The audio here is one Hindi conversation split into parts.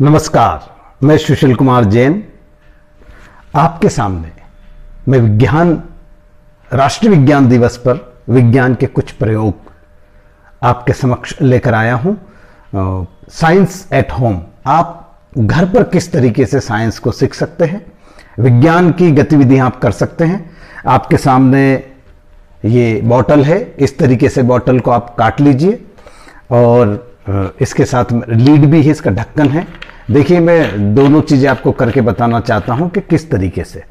नमस्कार, मैं सुशील कुमार जैन आपके सामने मैं राष्ट्रीय विज्ञान दिवस पर विज्ञान के कुछ प्रयोग आपके समक्ष लेकर आया हूं। साइंस एट होम, आप घर पर किस तरीके से साइंस को सीख सकते हैं, विज्ञान की गतिविधियां आप कर सकते हैं। आपके सामने ये बॉटल है, इस तरीके से बॉटल को आप काट लीजिए और इसके साथ लीड भी है, इसका ढक्कन है। देखिए, मैं दोनों चीज़ें आपको करके बताना चाहता हूं कि किस तरीके से।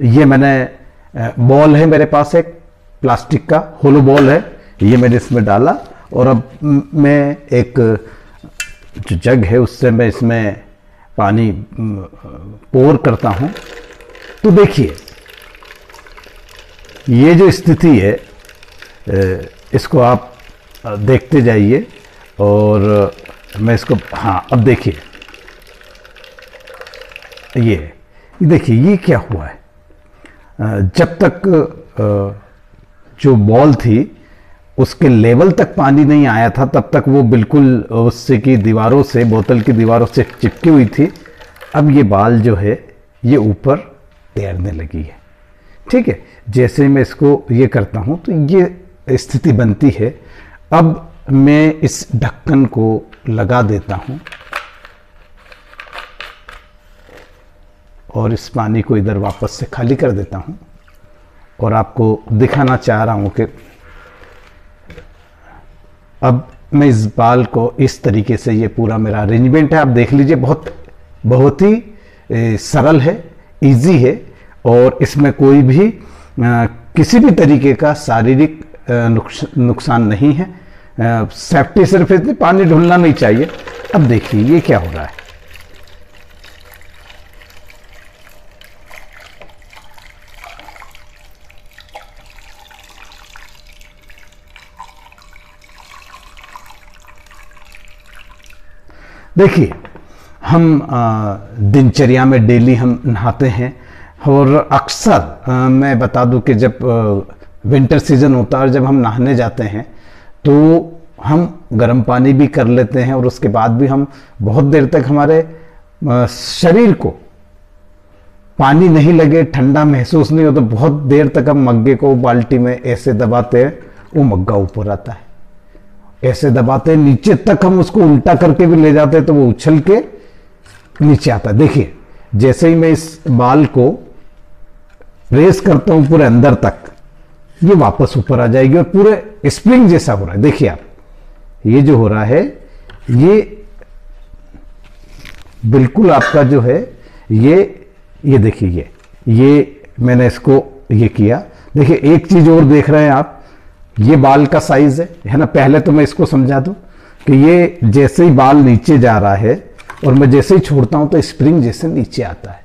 ये मैंने बॉल है मेरे पास, एक प्लास्टिक का होलो बॉल है, ये मैंने इसमें डाला और अब मैं एक जो जग है उससे मैं इसमें पानी पोर करता हूं। तो देखिए, ये जो स्थिति है इसको आप देखते जाइए और मैं इसको, हाँ अब देखिए, ये देखिए ये क्या हुआ है। जब तक जो बॉल थी उसके लेवल तक पानी नहीं आया था तब तक वो बिल्कुल उससे की दीवारों से, बोतल की दीवारों से चिपकी हुई थी। अब ये बाल जो है ये ऊपर तैरने लगी है। ठीक है, जैसे मैं इसको ये करता हूं तो ये स्थिति बनती है। अब मैं इस ढक्कन को लगा देता हूं और इस पानी को इधर वापस से खाली कर देता हूं और आपको दिखाना चाह रहा हूं कि अब मैं इस बाल को इस तरीके से, ये पूरा मेरा अरेंजमेंट है, आप देख लीजिए, बहुत ही सरल है, इजी है और इसमें कोई भी किसी भी तरीके का शारीरिक नुकसान नहीं है। सेफ्टी सिर्फ इतनी, पानी ढुलना नहीं चाहिए। अब देखिए ये क्या हो रहा है। देखिए, हम दिनचर्या में डेली हम नहाते हैं और अक्सर मैं बता दूं कि जब विंटर सीजन होता है और जब हम नहाने जाते हैं तो हम गर्म पानी भी कर लेते हैं और उसके बाद भी हम बहुत देर तक हमारे शरीर को पानी नहीं लगे, ठंडा महसूस नहीं हो, तो बहुत देर तक हम मग्गे को बाल्टी में ऐसे दबाते हैं, वो मग्गा ऊपर आता है। ऐसे दबाते हैं, नीचे तक हम उसको उल्टा करके भी ले जाते हैं तो वो उछल के नीचे आता है। देखिए, जैसे ही मैं इस बाल को प्रेस करता हूं पूरे अंदर तक, ये वापस ऊपर आ जाएगी और पूरे स्प्रिंग जैसा हो रहा है। देखिए आप, ये जो हो रहा है ये बिल्कुल आपका जो है ये देखिए, ये मैंने इसको ये किया। देखिए, एक चीज और देख रहे हैं आप, ये बाल का साइज है ना। पहले तो मैं इसको समझा दूं कि ये जैसे ही बाल नीचे जा रहा है और मैं जैसे ही छोड़ता हूं तो स्प्रिंग जैसे नीचे आता है,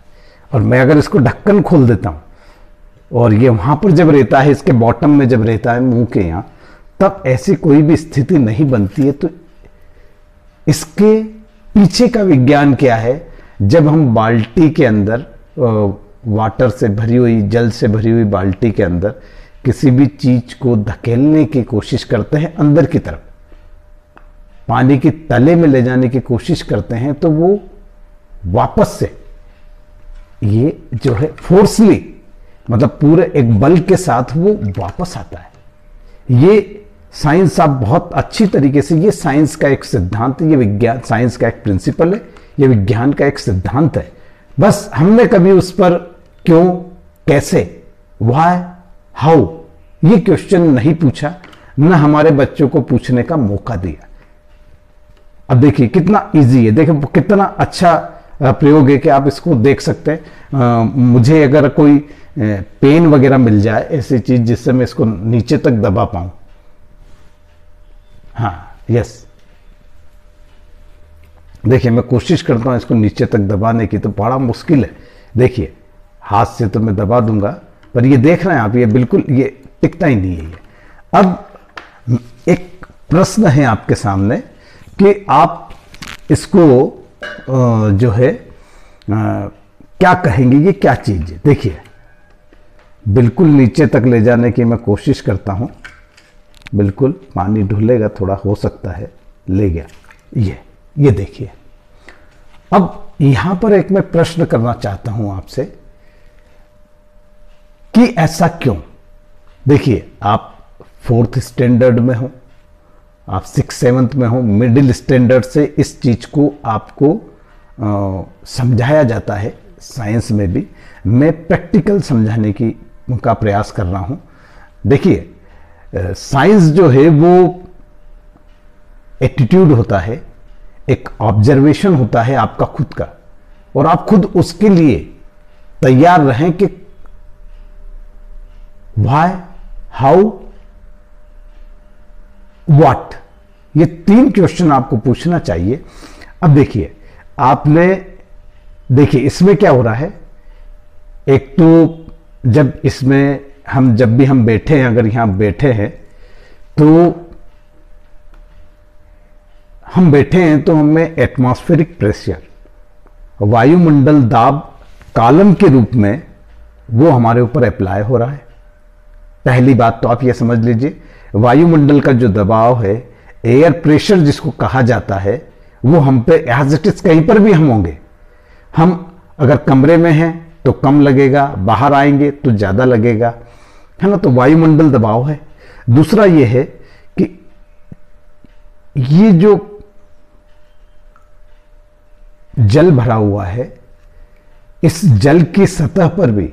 और मैं अगर इसको ढक्कन खोल देता हूं और ये वहां पर जब रहता है, इसके बॉटम में जब रहता है मुंह के यहां, तब ऐसी कोई भी स्थिति नहीं बनती है। तो इसके पीछे का विज्ञान क्या है? जब हम बाल्टी के अंदर वाटर से भरी हुई, जल से भरी हुई बाल्टी के अंदर किसी भी चीज को धकेलने की कोशिश करते हैं अंदर की तरफ, पानी की तले में ले जाने की कोशिश करते हैं, तो वो वापस से ये जो है फोर्सली, मतलब पूरे एक बल के साथ वो वापस आता है। ये साइंस आप बहुत अच्छी तरीके से, ये साइंस का एक सिद्धांत है, ये विज्ञान, साइंस का एक प्रिंसिपल है, ये विज्ञान का एक सिद्धांत है। बस हमने कभी उस पर क्यों, कैसे, व्हाई, हाउ ये क्वेश्चन नहीं पूछा, न हमारे बच्चों को पूछने का मौका दिया। अब देखिए कितना इजी है, देखिए कितना अच्छा प्रयोग है कि आप इसको देख सकते हैं। मुझे अगर कोई पेन वगैरह मिल जाए, ऐसी चीज जिससे मैं इसको नीचे तक दबा पाऊं, हाँ यस, देखिए मैं कोशिश करता हूं इसको नीचे तक दबाने की, तो बड़ा मुश्किल है। देखिए, हाथ से तो मैं दबा दूंगा, पर ये देख रहे हैं आप, ये बिल्कुल ये टिकता ही नहीं है। ये अब एक प्रश्न है आपके सामने कि आप इसको जो है क्या कहेंगे, ये क्या चीज है? देखिए, बिल्कुल नीचे तक ले जाने की मैं कोशिश करता हूं, बिल्कुल पानी ढुलेगा, थोड़ा हो सकता है, ले गया। ये देखिए, अब यहां पर एक मैं प्रश्न करना चाहता हूं आपसे कि ऐसा क्यों। देखिए, आप 4th स्टैंडर्ड में हो, आप 6th 7th में हो, मिडिल स्टैंडर्ड से इस चीज को आपको समझाया जाता है, साइंस में भी। मैं प्रैक्टिकल समझाने का प्रयास कर रहा हूं। देखिए, साइंस जो है वो एटीट्यूड होता है, एक ऑब्जर्वेशन होता है आपका खुद का, और आप खुद उसके लिए तैयार रहें कि व्हाई, हाउ, व्हाट, ये 3 क्वेश्चन आपको पूछना चाहिए। अब देखिए, देखिए इसमें क्या हो रहा है। एक तो जब भी हम बैठे हैं, अगर यहां बैठे हैं तो हमें एटमॉस्फेरिक प्रेशर, वायुमंडल दाब कॉलम के रूप में वो हमारे ऊपर अप्लाई हो रहा है। पहली बात तो आप ये समझ लीजिए, वायुमंडल का जो दबाव है, एयर प्रेशर जिसको कहा जाता है, वो हम पे एज इट इज कहीं पर भी हम होंगे। हम अगर कमरे में हैं तो कम लगेगा, बाहर आएंगे तो ज्यादा लगेगा, है ना। तो वायुमंडल दबाव है। दूसरा ये है कि ये जो जल भरा हुआ है, इस जल की सतह पर भी,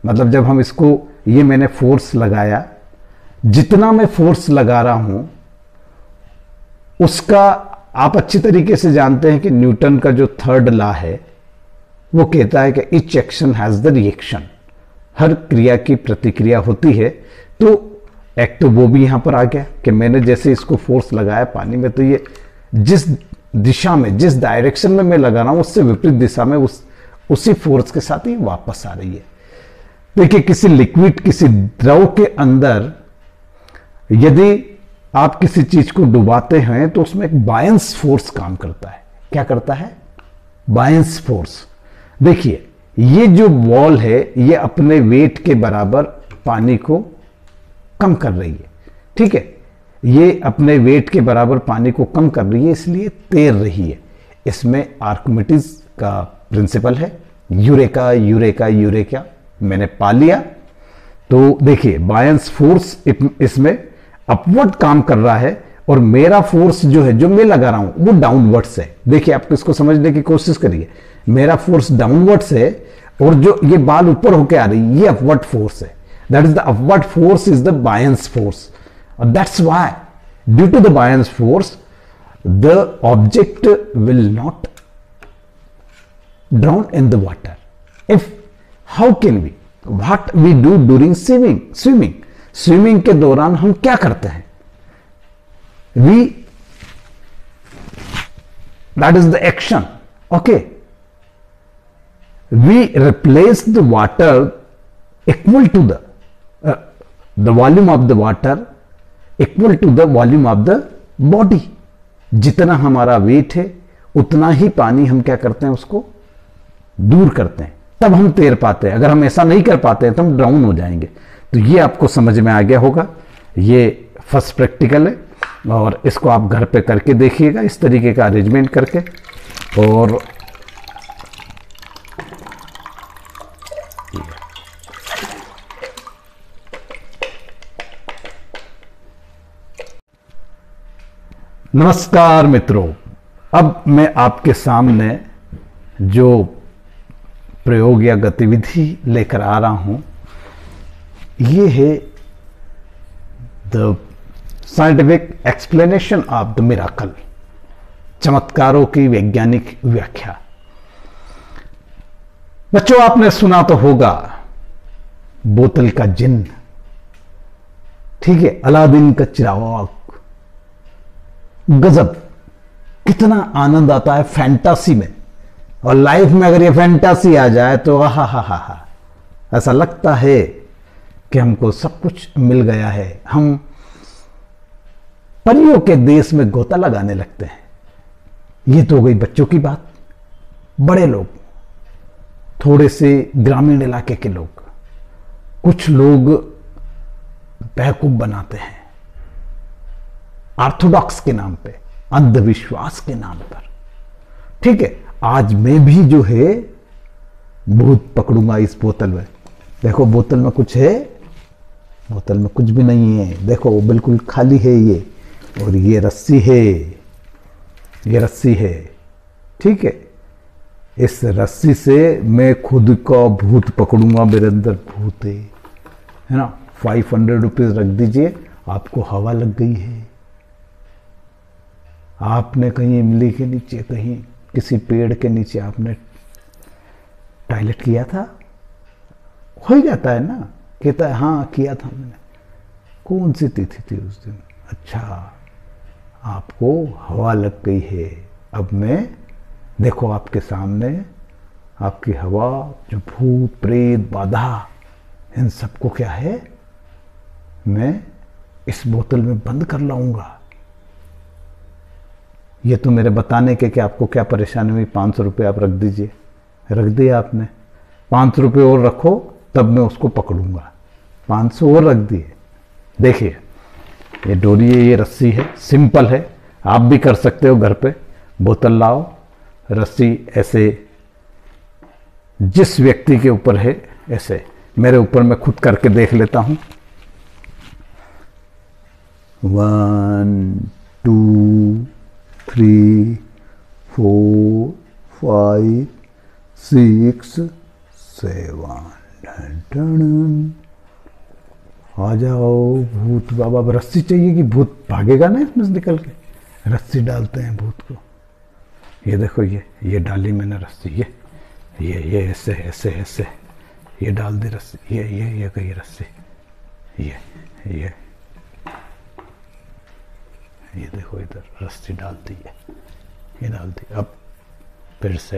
मतलब जब हम इसको, ये मैंने फोर्स लगाया, जितना मैं फोर्स लगा रहा हूं उसका आप अच्छी तरीके से जानते हैं कि न्यूटन का जो 3rd लॉ है वो कहता है कि each action has the reaction, हर क्रिया की प्रतिक्रिया होती है। तो एक तो वो भी यहां पर आ गया कि मैंने जैसे इसको फोर्स लगाया पानी में, तो ये जिस दिशा में, जिस डायरेक्शन में मैं लगा रहा हूं, उससे विपरीत दिशा में उसी फोर्स के साथ ये वापस आ रही है। देखिए, किसी लिक्विड, किसी द्रव के अंदर यदि आप किसी चीज को डुबाते हैं तो उसमें एक बायंस फोर्स काम करता है। क्या करता है? बायंस फोर्स। देखिए, ये जो बॉल है ये अपने वेट के बराबर पानी को कम कर रही है, ठीक है। ये अपने वेट के बराबर पानी को कम कर रही है, इसलिए तैर रही है। इसमें आर्किमिडीज का प्रिंसिपल है, यूरेका यूरेका यूरेका, मैंने पा लिया। तो देखिए, बायंस फोर्स इसमें अपवर्ड काम कर रहा है, और मेरा फोर्स जो है, जो मैं लगा रहा हूं, वो डाउनवर्ड्स है। देखिए, आप इसको समझने की कोशिश करिए। मेरा फोर्स डाउनवर्ड्स है, और जो ये बाल ऊपर होके आ रही है, ये अपवर्ड फोर्स है। That is the upward force is the buoyancy force. That's why due to the buoyancy force the object will not drown in the water. If how can we, what we do during swimming के दौरान हम क्या करते हैं? that is the action, okay, we replace the water equal to the volume of the water equal to the volume of the body। जितना हमारा वेट है उतना ही पानी हम क्या करते हैं, उसको दूर करते हैं, तब हम तैर पाते हैं। अगर हम ऐसा नहीं कर पाते हैं तो हम ड्राउन हो जाएंगे। तो ये आपको समझ में आ गया होगा। ये फर्स्ट प्रैक्टिकल है, और इसको आप घर पे करके देखिएगा, इस तरीके का अरेंजमेंट करके। और नमस्कार मित्रों, अब मैं आपके सामने जो प्रयोग या गतिविधि लेकर आ रहा हूं, ये है the scientific explanation of the miracle, चमत्कारों की वैज्ञानिक व्याख्या। बच्चों, आपने सुना तो होगा बोतल का जिन्न, ठीक है, अलादीन का चिराग। गजब, कितना आनंद आता है फैंटासी में, और लाइफ में अगर ये फैंटासी आ जाए तो हा हा हा हा, ऐसा लगता है कि हमको सब कुछ मिल गया है, हम परियों के देश में गोता लगाने लगते हैं। ये तो हो गई बच्चों की बात। बड़े लोग, थोड़े से ग्रामीण इलाके के लोग, कुछ लोग बेवकूफ बनाते हैं ऑर्थोडॉक्स के नाम पे, अंधविश्वास के नाम पर, ठीक है। आज मैं भी जो है भूत पकड़ूंगा इस बोतल में। देखो बोतल में कुछ है, बोतल में कुछ भी नहीं है, देखो बिल्कुल खाली है ये। और ये रस्सी है, ये रस्सी है, ठीक है। इस रस्सी से मैं खुद का भूत पकड़ूंगा, मेरे अंदर भूत है ना। 500 रुपीज रख दीजिए, आपको हवा लग गई है। आपने कहीं इमली के नीचे, कहीं किसी पेड़ के नीचे आपने टॉयलेट किया था, हो ही जाता है ना। कहता है हाँ किया था मैंने। कौन सी तिथि थी उस दिन? अच्छा, आपको हवा लग गई है। अब मैं देखो आपके सामने आपकी हवा, जो भूत प्रेत बाधा, इन सबको क्या है, मैं इस बोतल में बंद कर लाऊंगा। ये तो मेरे बताने के कि आपको क्या परेशानी हुई। 500 रुपये आप रख दीजिए, रख दिया आपने। 500 रुपये और रखो, तब मैं उसको पकड़ूंगा। 500 और रख दिए। देखिए ये डोरी है, ये रस्सी है, सिंपल है। आप भी कर सकते हो घर पे। बोतल लाओ, रस्सी ऐसे जिस व्यक्ति के ऊपर है ऐसे, मेरे ऊपर मैं खुद करके देख लेता हूं। 1 2 3 4 5 6 7 आ जाओ भूत बाबा। रस्सी चाहिए कि भूत भागेगा ना इसमें से निकल के। रस्सी डालते हैं भूत को। ये देखो, ये डाली मैंने रस्सी। ये ऐसे ऐसे ऐसे ये डाल दी रस्सी। ये गई रस्सी। ये देखो इधर रस्सी डाल दी है, ये डाल दी। अब फिर से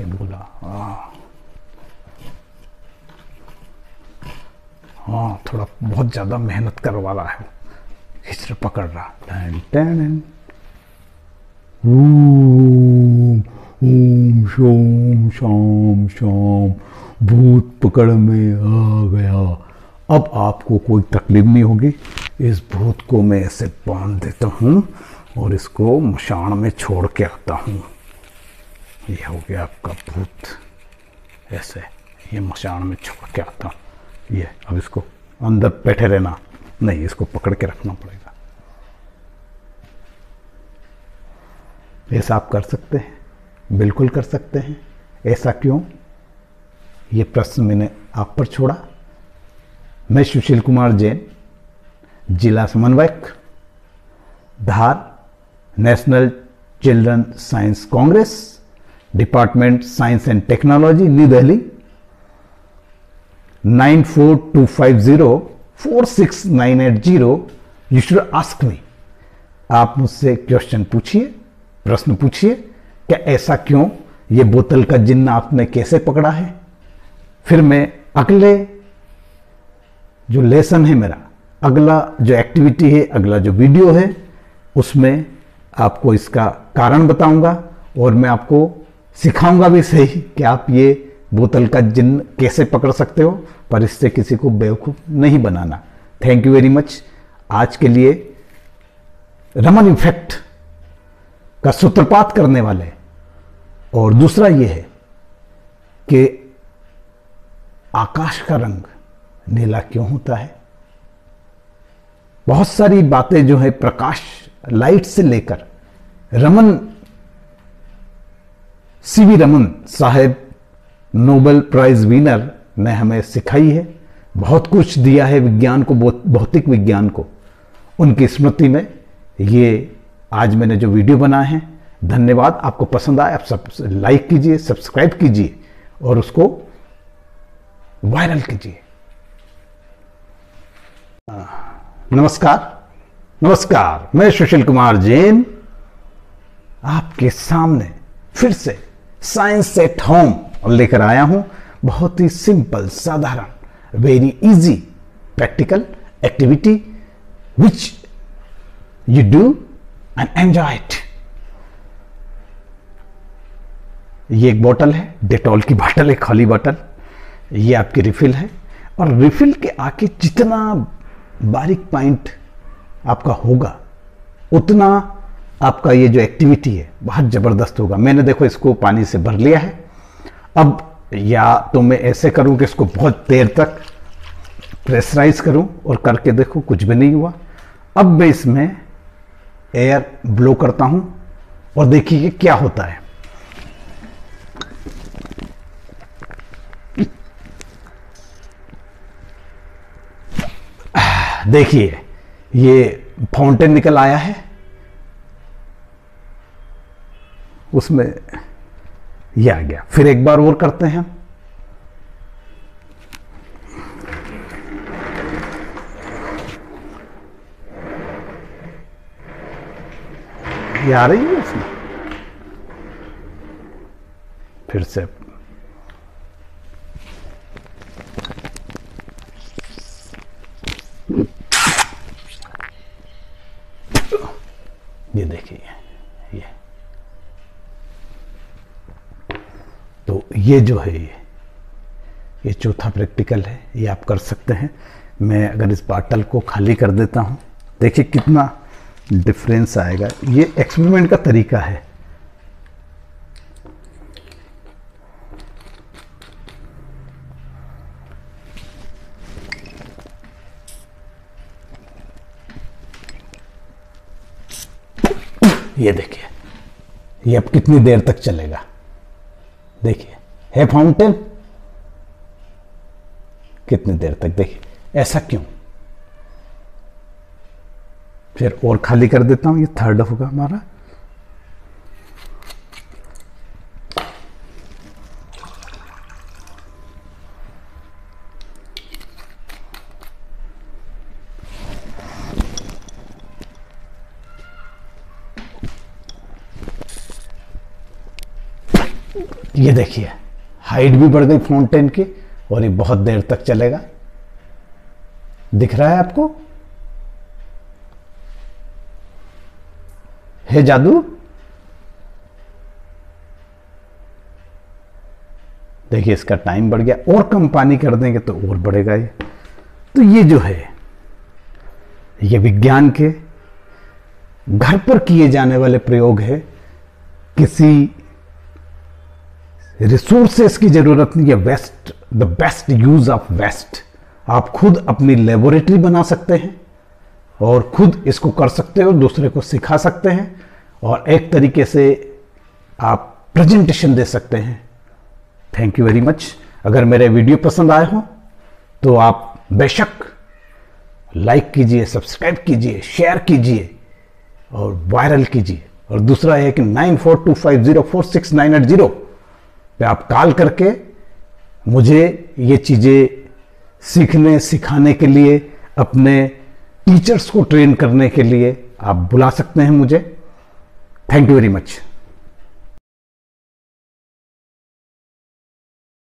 ये बोला हाँ थोड़ा बहुत ज्यादा मेहनत करवा रहा है, खिचड़ पकड़ रहा। ओम शोम शाम शाम, भूत पकड़ में आ गया। अब आपको कोई तकलीफ नहीं होगी। इस भूत को मैं ऐसे बांध देता हूँ और इसको मशान में छोड़ के आता हूँ। ये हो गया आपका भूत। ऐसे ये मशान में छोड़ के आता हूँ। ये अब इसको अंदर बैठे रहना नहीं, इसको पकड़ के रखना पड़ेगा। ऐसा आप कर सकते हैं, बिल्कुल कर सकते हैं। ऐसा क्यों, ये प्रश्न मैंने आप पर छोड़ा। मैं सुशील कुमार जैन, जिला समन्वयक, Dhar, national children science congress, department science and technology, new Delhi. 9425046980। You should ask me. आप मुझसे क्वेश्चन पूछिए, प्रश्न पूछिए। क्या ऐसा क्यों, ये बोतल का जिन्न आपने कैसे पकड़ा है। फिर मैं अगले जो लेसन है मेरा, अगला जो एक्टिविटी है, अगला जो वीडियो है, उसमें आपको इसका कारण बताऊंगा और मैं आपको सिखाऊंगा भी सही कि आप ये बोतल का जिन्न कैसे पकड़ सकते हो, पर इससे किसी को बेवकूफ नहीं बनाना। Thank you very much. आज के लिए रमन इफेक्ट का सूत्रपात करने वाले। और दूसरा यह है कि आकाश का रंग नीला क्यों होता है। बहुत सारी बातें जो है प्रकाश, लाइट से लेकर रमन, सीवी रमन साहब नोबेल प्राइज विनर ने हमें सिखाई है, बहुत कुछ दिया है विज्ञान को, भौतिक विज्ञान को। उनकी स्मृति में ये आज मैंने जो वीडियो बनाए हैं, धन्यवाद। आपको पसंद आए आप सब लाइक कीजिए, सब्सक्राइब कीजिए और उसको वायरल कीजिए। नमस्कार, मैं सुशील कुमार जैन आपके सामने फिर से साइंस एट होम लेकर आया हूं। बहुत ही सिंपल, साधारण, very easy practical activity which you do and enjoy it. ये एक बोतल है, डेटॉल की बोतल है, खाली बोतल। ये आपकी रिफिल है और रिफिल के आके जितना बारीक पॉइंट आपका होगा उतना आपका ये जो एक्टिविटी है बहुत ज़बरदस्त होगा। मैंने देखो इसको पानी से भर लिया है। अब या तो मैं ऐसे करूं कि इसको बहुत देर तक प्रेशराइज करूं और करके देखो कुछ भी नहीं हुआ। अब मैं इसमें एयर ब्लो करता हूं और देखिए क्या होता है। देखिए ये फाउंटेन निकल आया है, उसमें ये आ गया। फिर एक बार और करते हैं हम। ये आ रही है इसमें, फिर से ये देखिए ये तो ये जो है ये चौथा प्रैक्टिकल है, ये आप कर सकते हैं। मैं अगर इस बाटल को खाली कर देता हूं, देखिए कितना डिफरेंस आएगा। ये एक्सपेरिमेंट का तरीका है। ये देखिए ये अब कितनी देर तक चलेगा। देखिए है फाउंटेन, कितनी देर तक, देखिए ऐसा क्यों। फिर और खाली कर देता हूं, ये थर्ड होगा हमारा। ये देखिए हाइट भी बढ़ गई फाउंटेन की और ये बहुत देर तक चलेगा। दिख रहा है आपको, है जादू। देखिए इसका टाइम बढ़ गया, और कम पानी कर देंगे तो और बढ़ेगा ये। तो ये जो है ये विज्ञान के घर पर किए जाने वाले प्रयोग है। किसी रिसोर्सेस की जरूरत नहीं है। Waste the best use of waste. आप खुद अपनी लेबोरेटरी बना सकते हैं और खुद इसको कर सकते हो, दूसरे को सिखा सकते हैं और एक तरीके से आप प्रेजेंटेशन दे सकते हैं। Thank you very much. अगर मेरे वीडियो पसंद आए हो तो आप बेशक लाइक कीजिए, सब्सक्राइब कीजिए, शेयर कीजिए और वायरल कीजिए। और दूसरा है कि 9425046980 पे आप कॉल करके मुझे ये चीज़ें सीखने सिखाने के लिए, अपने टीचर्स को ट्रेन करने के लिए आप बुला सकते हैं मुझे। Thank you very much.